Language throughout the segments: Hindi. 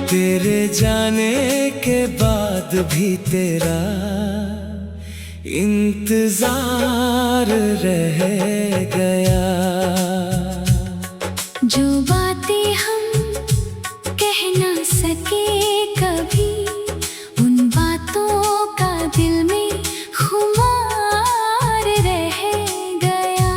तेरे जाने के बाद भी तेरा इंतजार रह गया। जो बातें हम कह ना सके कभी, उन बातों का दिल में खुमार रह गया।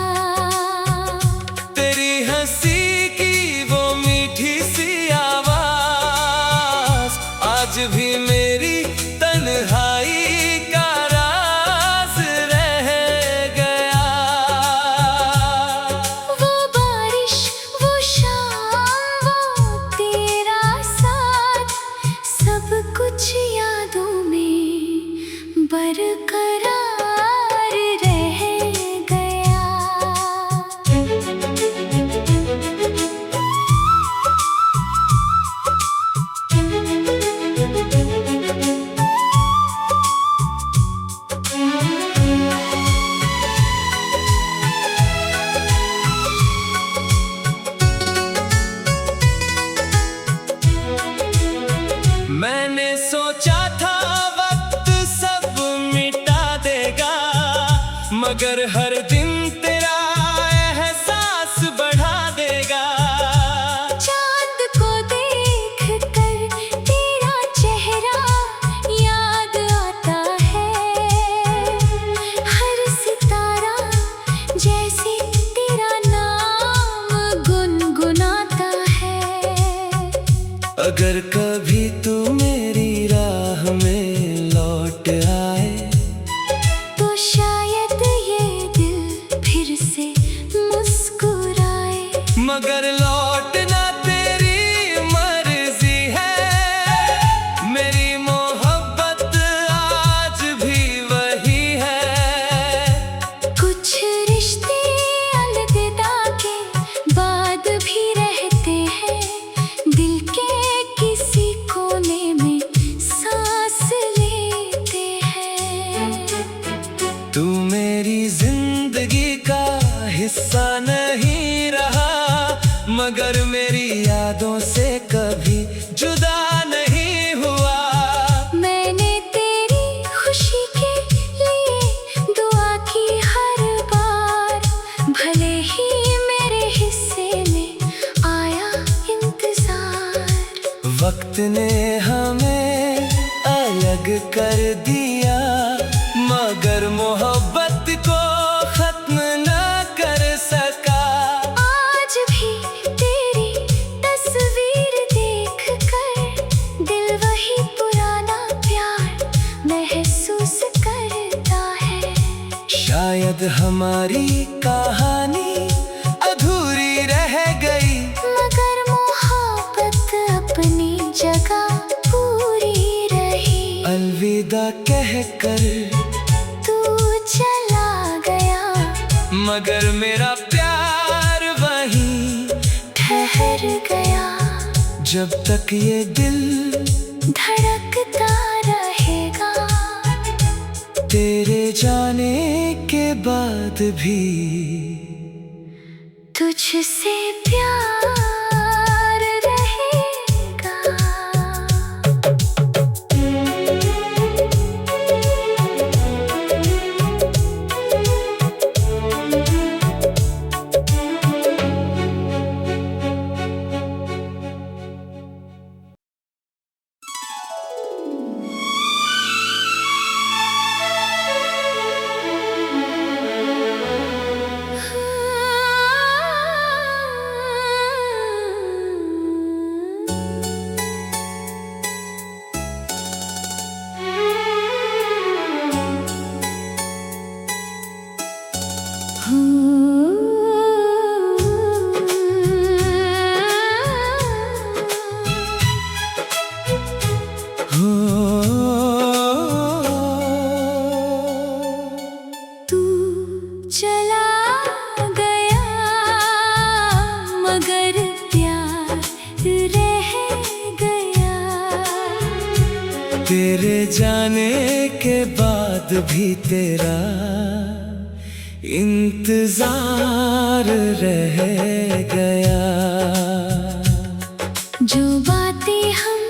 तेरी हंसी की वो मीठी सी आवाज आज भी मेरी तन्हाई का राज रह गया। वो बारिश, वो शाम, वो तेरा साथ, सब कुछ यादों में बरकरार रह गया। मैंने सोचा था वक्त सब मिटा देगा, मगर हर दिन तेरा एहसास बढ़ा देगा। चांद को देख कर तेरा चेहरा याद आता है, हर सितारा जैसे तेरा नाम गुनगुनाता है। अगर कभी तू मेरी राह में लौट आए, तो शायद ये दिल फिर से मुस्कुराए। मगर लौटना तेरी मर्जी है, मेरी मोहब्बत आज भी वही है। कुछ रिश्ते अलविदा के बाद भी रहते हैं, दिल के किसी कोने में सांस लेते हैं। तू मेरी जिंदगी का हिस्सा नहीं रहा, मगर मेरी यादों से कभी जुदा नहीं हुआ। मैंने तेरी खुशी के लिए दुआ की हर बार, भले ही मेरे हिस्से में आया इंतजार। वक्त ने हमें अलग कर दिया, मगर मोहब्बत को खत्म न कर सका। आज भी तेरी तस्वीर देख कर दिल वही पुराना प्यार महसूस करता है। शायद हमारी कहानी अधूरी रह गई, मगर मोहब्बत अपनी जगह पूरी रही। अलविदा कह कर तू चला गया, मगर मेरा प्यार वहीं ठहर गया। जब तक ये दिल धड़कता रहेगा, तेरे जाने के बाद भी तुझसे प्यार रहेगा। तू चला गया, मगर प्यार रह गया। तेरे जाने के बाद भी तेरा इंतजार रह गया। जो बातें हम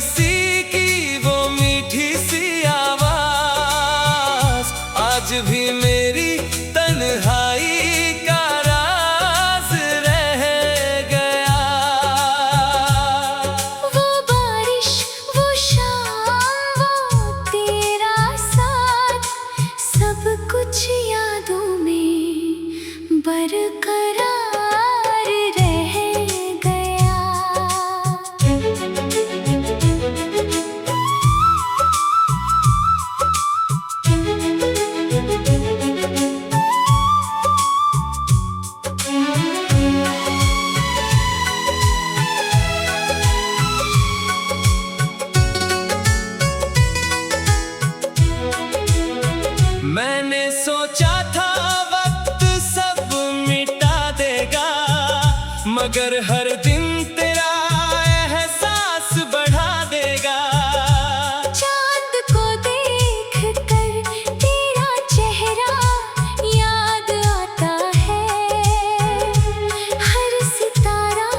हंसी की वो मीठी सी आवाज आज भी मेरी तन्हाई का राज रह गया। वो बारिश, वो शाम, वो तेरा साथ, सब कुछ यादों में बरकरार रह गया। मैंने सोचा था वक्त सब मिटा देगा, मगर हर दिन तेरा एहसास बढ़ा देगा। चांद को देख कर तेरा चेहरा याद आता है, हर सितारा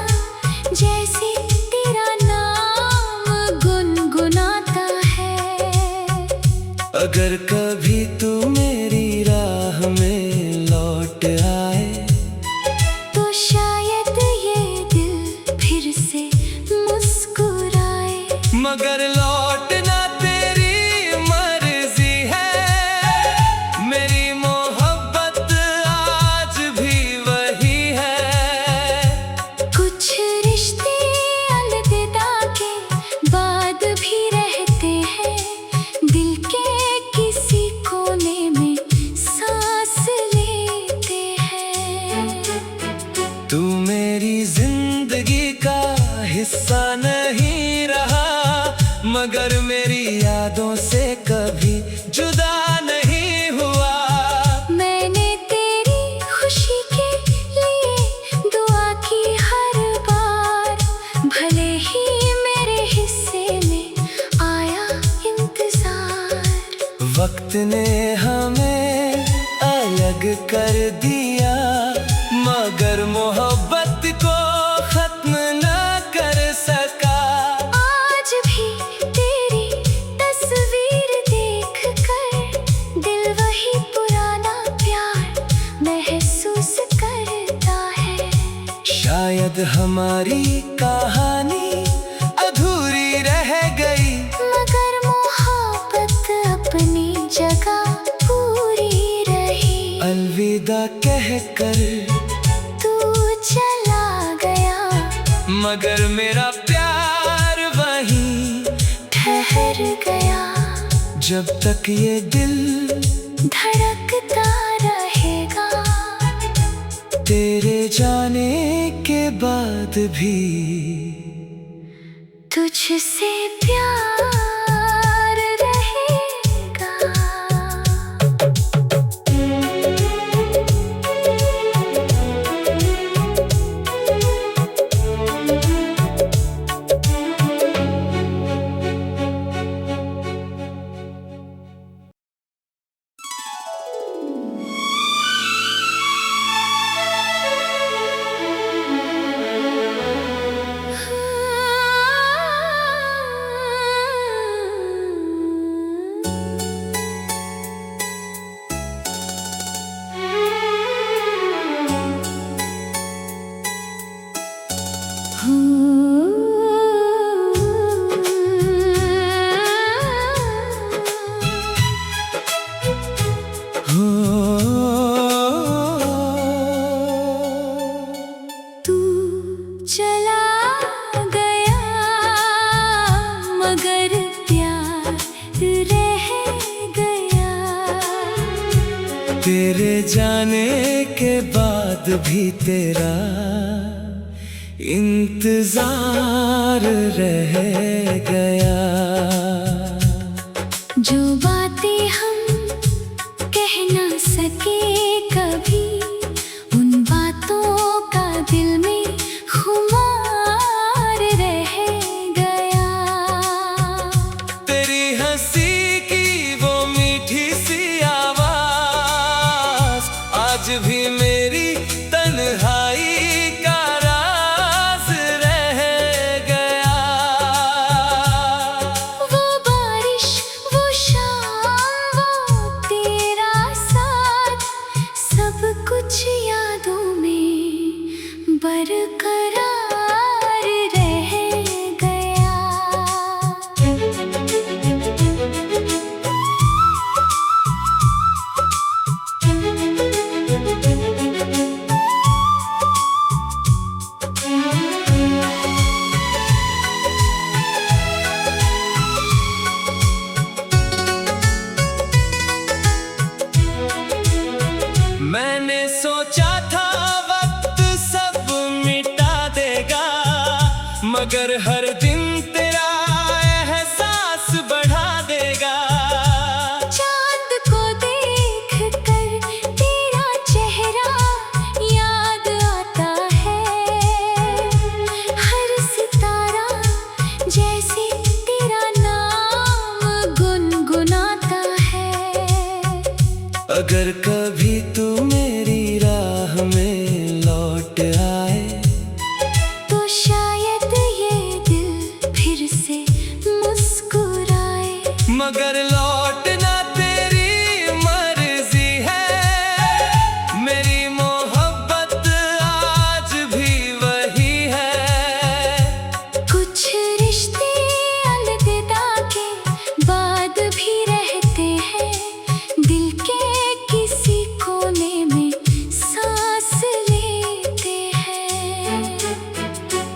जैसे तेरा नाम गुनगुनाता है। अगर कभी तू मेरी राह में लौट आए तो शायद ये दिल फिर से मुस्कुराए, मगर लौटना तेरी मर्जी है। मेरी मोहब्बत आज भी वही है। कुछ रिश्ते अलविदा के बाद भी रहते हैं, दिल के किसी कोने में सांस लेते हैं। तू मेरी जिंदगी का हिस्सा नहीं रहा, मगर मेरी यादों से कभी जुदा नहीं हुआ। मैंने तेरी खुशी के लिए दुआ की हर बार, भले ही मेरे हिस्से में आया इंतजार। वक्त ने हमें अलग कर दिया, मगर मोहब्बत को खत्म न कर सका। आज भी तेरी तस्वीर देख कर दिल वही पुराना प्यार महसूस करता है। शायद हमारी कहानी अधूरी रह गई, मगर मोहब्बत अपनी जगह पूरी रही। अलविदा कह कर तू चला गया, मगर मेरा प्यार वहीं ठहर गया। जब तक ये दिल धड़कता रहेगा, तेरे जाने के बाद भी तुझसे प्यार रहेगा। तू चला गया, मगर प्यार रह गया। तेरे जाने के बाद भी तेरा इंतजार रह गया। जो बातें हम कह ना सके कभी, उन बातों का दिल में खुमार रह गया। तेरी हंसी की वो मीठी सी आवाज आज भी मेरी तन्हाई का राज रह गया। मगर हर दिन तेरा एहसास बढ़ा देगा। चांद को देख कर तेरा चेहरा याद आता है। हर सितारा जैसे तेरा नाम गुनगुनाता है। अगर कभी तू मेरी राह में लौट आए तो शायद ये दिल फिर से मुस्कुराए। मगर लौटना तेरी मर्जी है। मेरी मोहब्बत आज भी वही है। कुछ रिश्ते अलविदा के बाद भी रहते हैं। दिल के किसी कोने में सांस लेते हैं।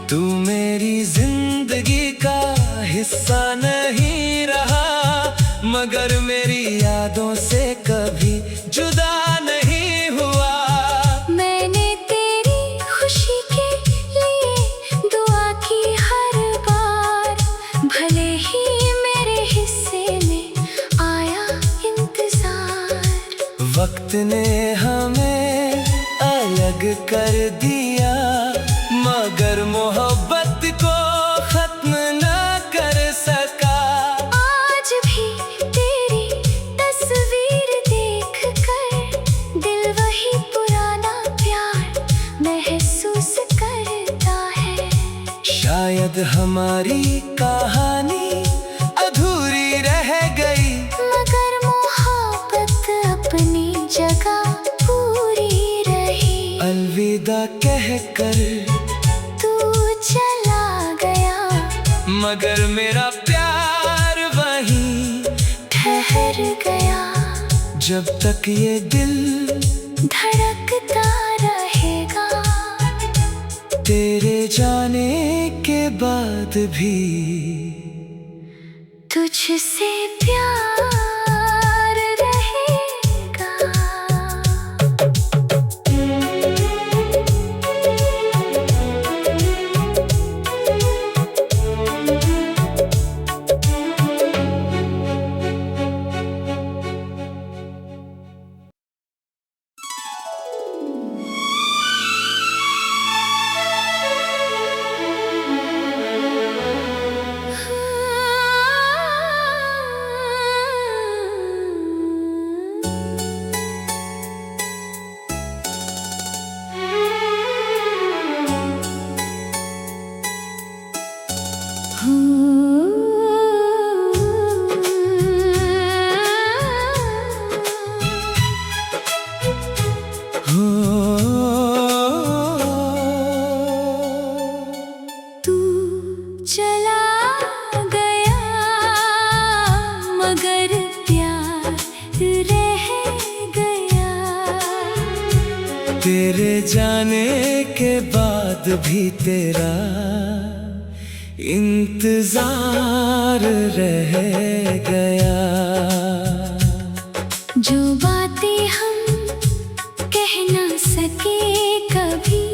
तू मेरी जिंदगी का हिस्सा नहीं रहा, मगर मेरी यादों से कभी जुदा नहीं हुआ। मैंने तेरी खुशी के लिए दुआ की हर बार। भले ही मेरे हिस्से में आया इंतजार। वक्त ने हमें अलग कर दिया, मगर मोहब्बत को खत्म न कर सका। आज भी तेरी तस्वीर देख कर दिल वही पुराना प्यार महसूस करता है। शायद हमारी कहानी अधूरी रह गई, मगर मोहब्बत अपनी जगह पूरी रही। अलविदा कहकर तू चला गया, मगर मेरा प्यार वहीं ठहर गया। जब तक ये दिल धड़कता रहेगा, तेरे जाने के बाद भी तुझसे प्यार रहेगा। तू चला गया, मगर प्यार रह गया। तेरे जाने के बाद भी तेरा इंतजार रह गया। जो बातें हम कह ना सके कभी,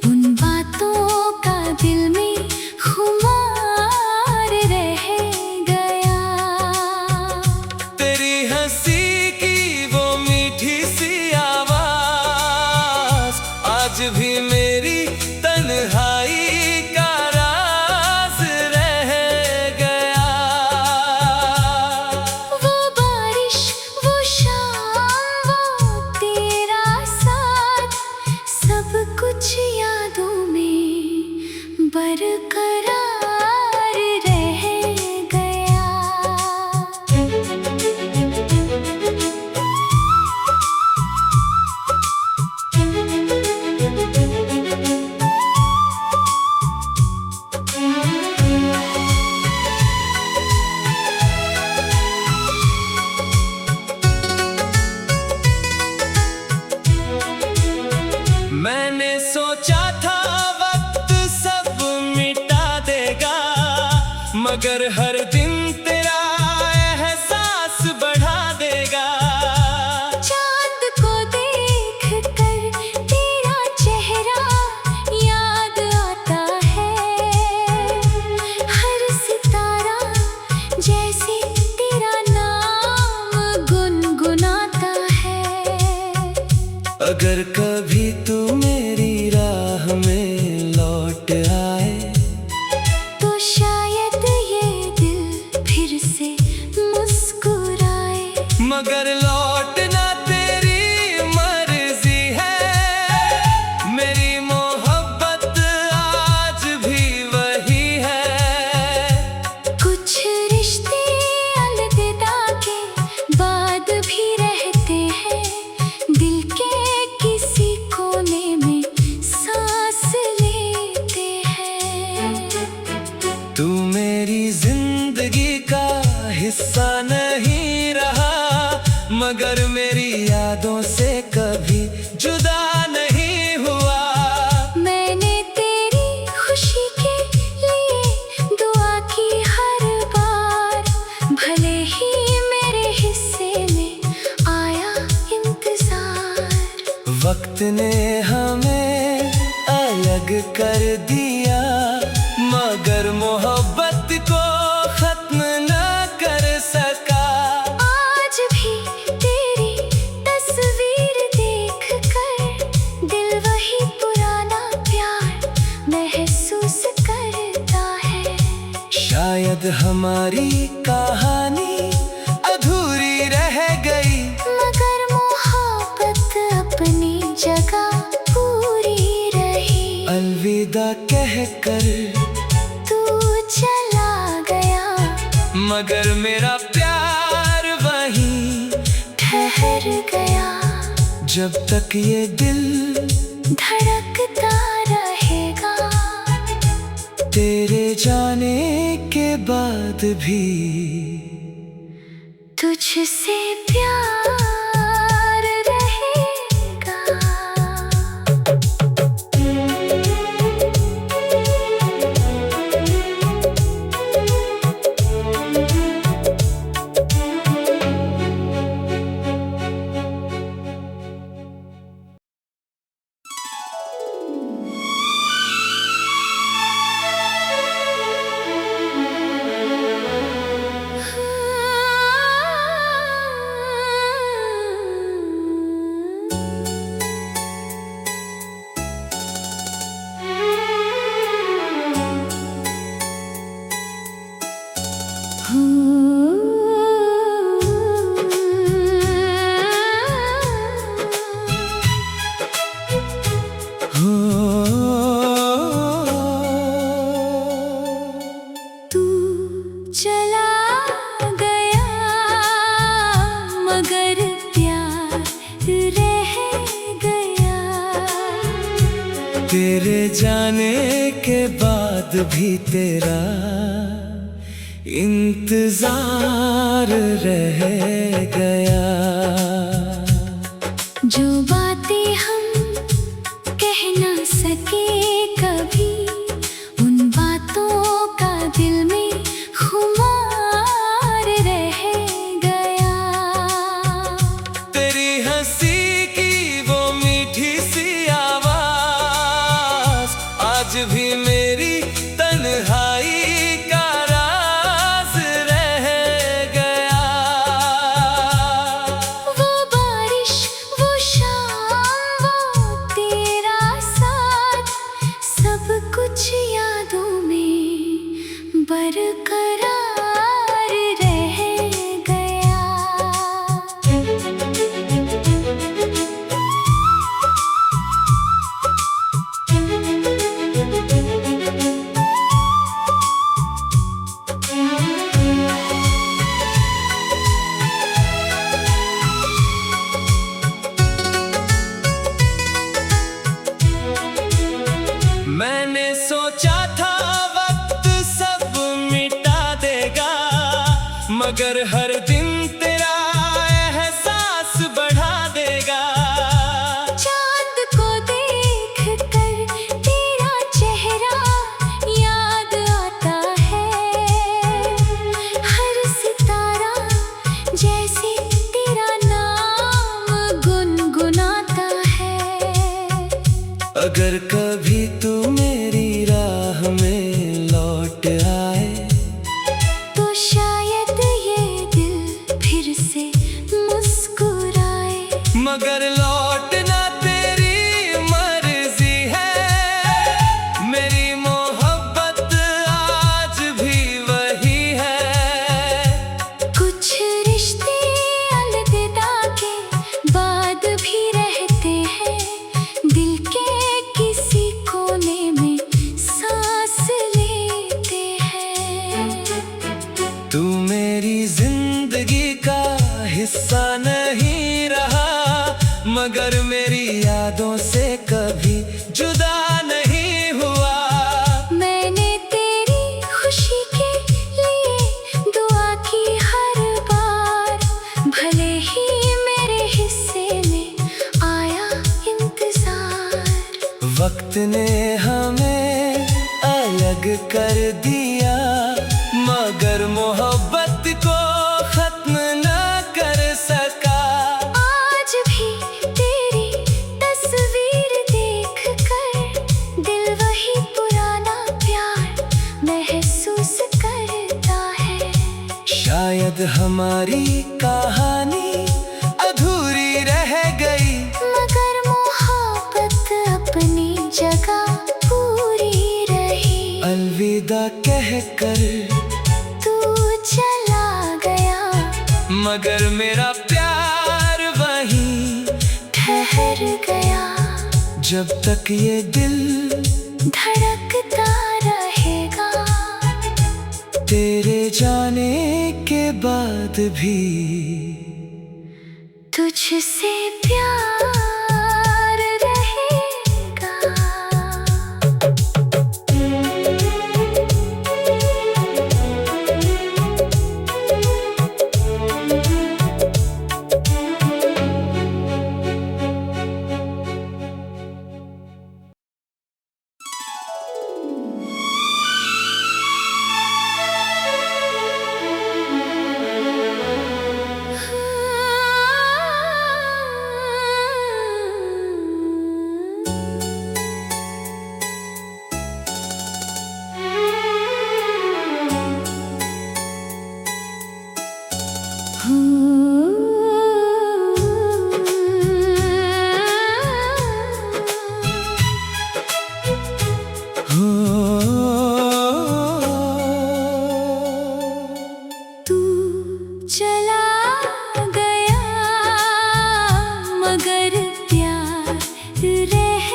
उन बातों का दिल में खुमार रह गया। तेरी हंसी की वो मीठी सी आवाज आज भी मेरी तन्हाई का राज रह गया। वो बारिश, वो शाम, वो तेरा साथ, सब कुछ यादों में बरकरार रह गया। मैंने सोचा था वक्त सब मिटा देगा, मगर हर दिन तेरा एहसास बढ़ा देगा। चांद को देख कर तेरा चेहरा याद आता है। अगर कभी तू मेरी राह में लौट आए तो शायद ये दिल फिर से मुस्कुराए। मगर लौटना तेरी मर्जी है, मेरी मोहब्बत आज भी वही है। कुछ रिश्ते अलविदा के बाद भी रहते हैं, दिल के किसी कोने में सांस लेते हैं। तू मेरी जिंदगी का हिस्सा नहीं रहा, मगर मेरी यादों से कभी जुदा नहीं हुआ। मैंने तेरी खुशी के लिए दुआ की हर बार, भले ही मेरे हिस्से में आया इंतजार। वक्त ने हमें अलग कर दिया, मगर मोहब्बत को खत्म न कर सका। आज भी तेरी तस्वीर देख कर दिल वही पुराना प्यार महसूस करता है। शायद हमारी कहानी अधूरी रह गई, मगर मोहब्बत अपनी जगह पूरी रही। अलविदा कहकर तू चला गया, मगर मेरा प्यार वहीं ठहर गया। जब तक ये दिल धड़कता रहेगा, तेरे जाने के बाद भी तुझसे प्यार रहेगा। तू चला गया, मगर प्यार रह गया। तेरे जाने के बाद भी तेरा इंतजार रह गया। जो बातें हम कह ना सके कभी, उन बातों का दिल में खुमार रह गया। तेरी हंसी की वो मीठी सी आवाज आज भी मेरी तन्हाई का राज रह गया। वो बारिश, वो शाम, वो तेरा साथ, सब कुछ यादों में बरकरार रह गया। मैंने सोचा था वक्त सब मिटा देगा, मगर हर दिन तेरा एहसास बढ़ा देगा। चांद को देख कर तेरा चेहरा याद आता है, हर सितारा जैसे तेरा नाम गुनगुनाता है। अगर कभी तू मेरी राह में लौट आए तो शायद ये दिल फिर से मुस्कुराए। मगर लौटना तू मेरी जिंदगी का हिस्सा नहीं रहा, मगर मेरी यादों से कभी जुदा नहीं हुआ। मैंने तेरी खुशी के लिए दुआ की हर बार, भले ही मेरे हिस्से में आया इंतजार। वक्त ने हमें अलग कर दिया, मगर मोहब्बत को खत्म न कर सका। आज भी तेरी तस्वीर देख कर दिल वही पुराना प्यार महसूस करता है। शायद हमारी कहानी अधूरी रह गई, मगर मोहब्बत अपनी जगह पूरी रही। अलविदा कहकर तू चला गया, मगर मेरा प्यार वहीं ठहर गया। जब तक ये दिल धड़कता रहेगा, तेरे जाने के बाद भी तुझसे प्यार रहेगा। तू चला गया, मगर प्यार रह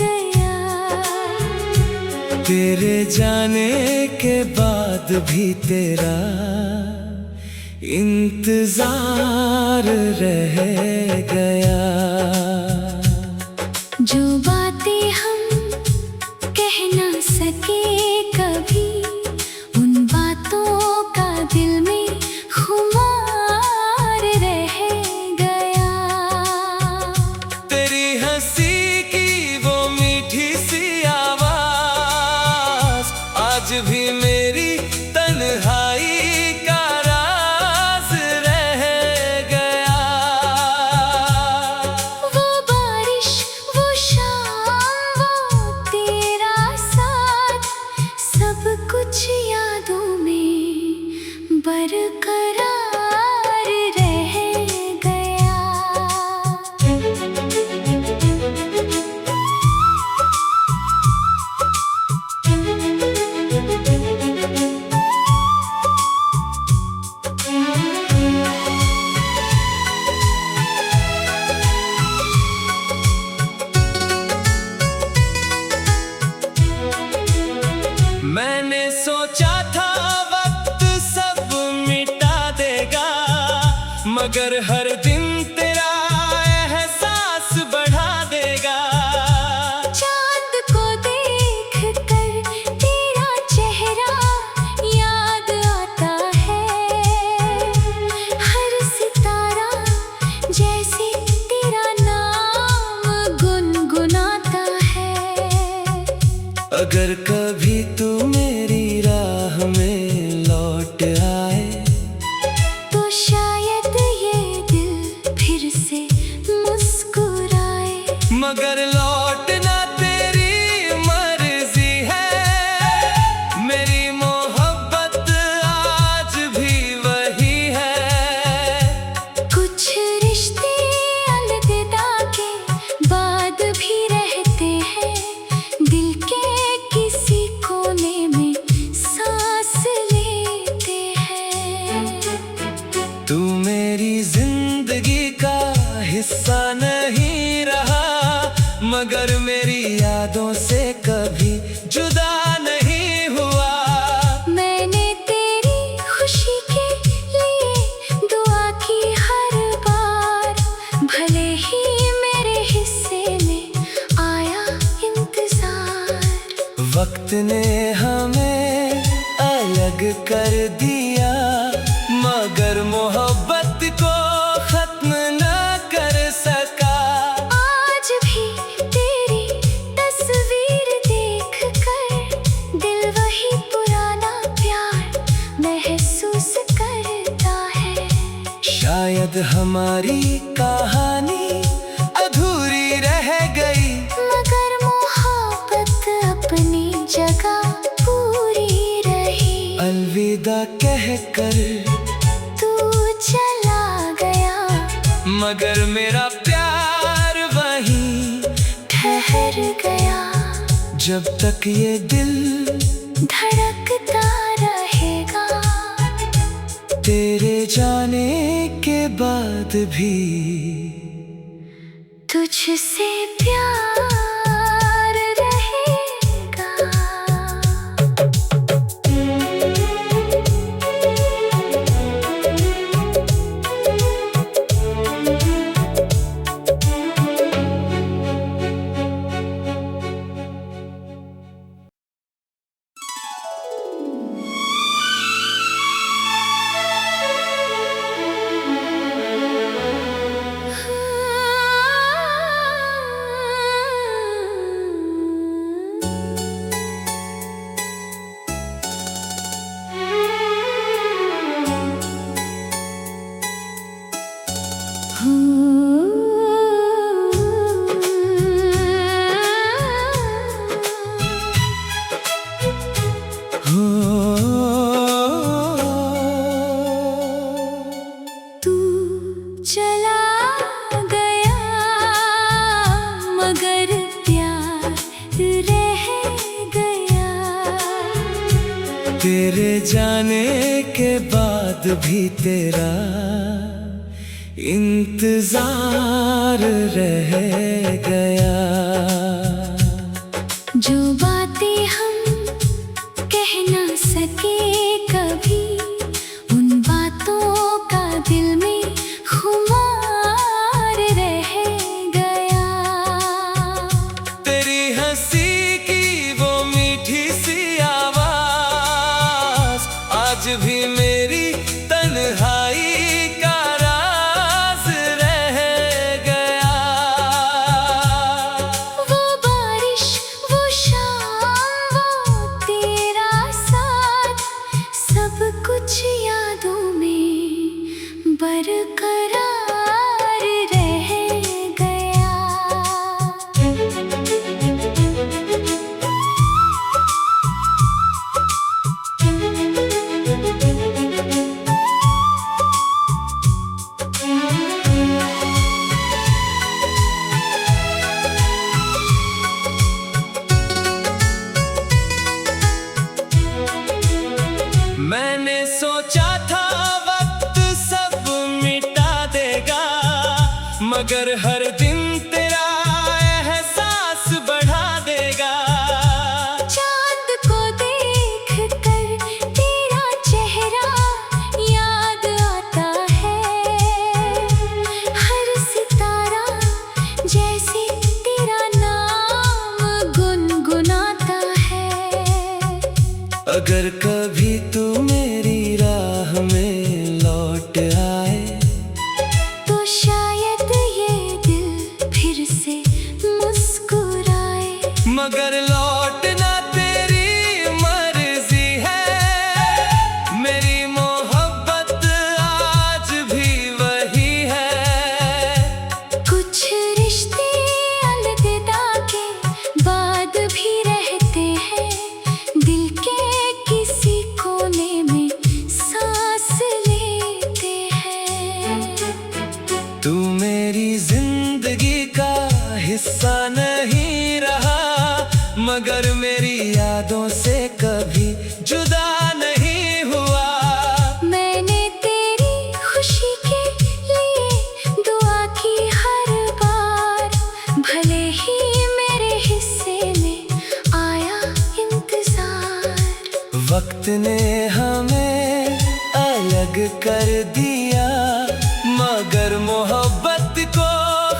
गया। तेरे जाने के बाद भी तेरा इंतजार रह गया। जो बातें हम कह ना सके कभी, उन बातों का दिल में खुमार रह गया। तेरी हंसी की वो मीठी सी आवाज आज भी मेरी तन्हाई का राज रह गया। वो बारिश, वो शाम, वो तेरा साथ, सब कुछ यादों में बरकरार रह गया। मैंने सोचा था वक्त सब मिटा देगा, मगर हर दिन तेरा एहसास बढ़ा देगा। चांद को देख कर तेरा चेहरा याद आता है, हर सितारा जैसे तेरा नाम गुनगुनाता है। अगर कभी तू मेरी राह में लौट आए, तो शायद ये दिल फिर से मुस्कुराए। मगर लौटना तेरी मर्जी है, मेरी मोहब्बत आज भी वही है। कुछ रिश्ते अलविदा के बाद भी रहते हैं, दिल के किसी कोने में सांस लेते हैं। तू मेरी जिंदगी का हिस्सा नहीं रहा, मगर मेरी यादों से कभी जुदा नहीं हुआ। मैंने तेरी खुशी शायद हमारी कहानी अधूरी रह गई, मगर मोहब्बत अपनी जगह पूरी रही। अलविदा कहकर तू चला गया, मगर मेरा प्यार वहीं ठहर गया। जब तक ये दिल धड़कता रहेगा, तेरे जाने के बाद भी तुझसे प्यार रहेगा। तू चला गया, मगर प्यार रह गया। तेरे जाने के बाद भी तेरा इंतजार रह गया। जो बातें हम कह ना सके कभी, उन बातों का दिल में खुमार रह गया। तेरी हंसी की वो मीठी सी आवाज आज भी मेरी तन्हाई का राज रह गया। वो बारिश, वो शाम, वो तेरा साथ, सब कुछ यादों में बरकरार रह गया। मैंने सोचा था वक्त सब मिटा देगा, मगर हर दिन तेरा एहसास बढ़ा देगा। चांद को देख कर तेरा चेहरा याद आता है, हर सितारा जैसे तेरा नाम गुनगुनाता है। अगर कभी तू मेरी राह में लौट आए, तो शायद ये दिल फिर से मुस्कुराए। मगर लौटना तेरी मर्जी है, मेरी मोहब्बत आज भी वही है। कुछ रिश्ते अलविदा के बाद भी रहते हैं, दिल के किसी कोने में सांस लेते हैं। तू मेरी जिंदगी का हिस्सा नहीं रहा, मगर मेरी यादों से कभी जुदा नहीं हुआ। मैंने तेरी खुशी के लिए दुआ की हर बार, भले ही मेरे हिस्से में आया इंतजार। वक्त ने हमें अलग कर दिया, मगर मोहब्बत को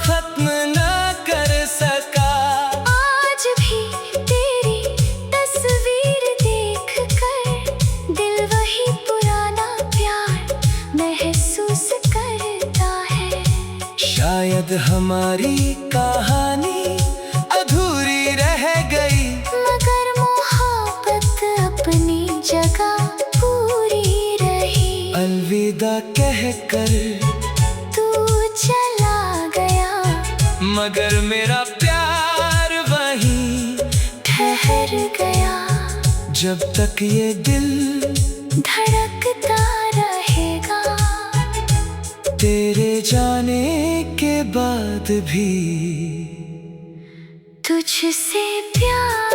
खत्म न कर सका। आज भी तेरी तस्वीर देख कर दिल वही पुराना प्यार महसूस करता है। शायद हमारी कहानी अधूरी रह गई, मगर मोहब्बत अपनी जगह पूरी रही। अलविदा कहकर मगर मेरा प्यार वहीं ठहर गया। जब तक ये दिल धड़कता रहेगा, तेरे जाने के बाद भी तुझसे प्यार।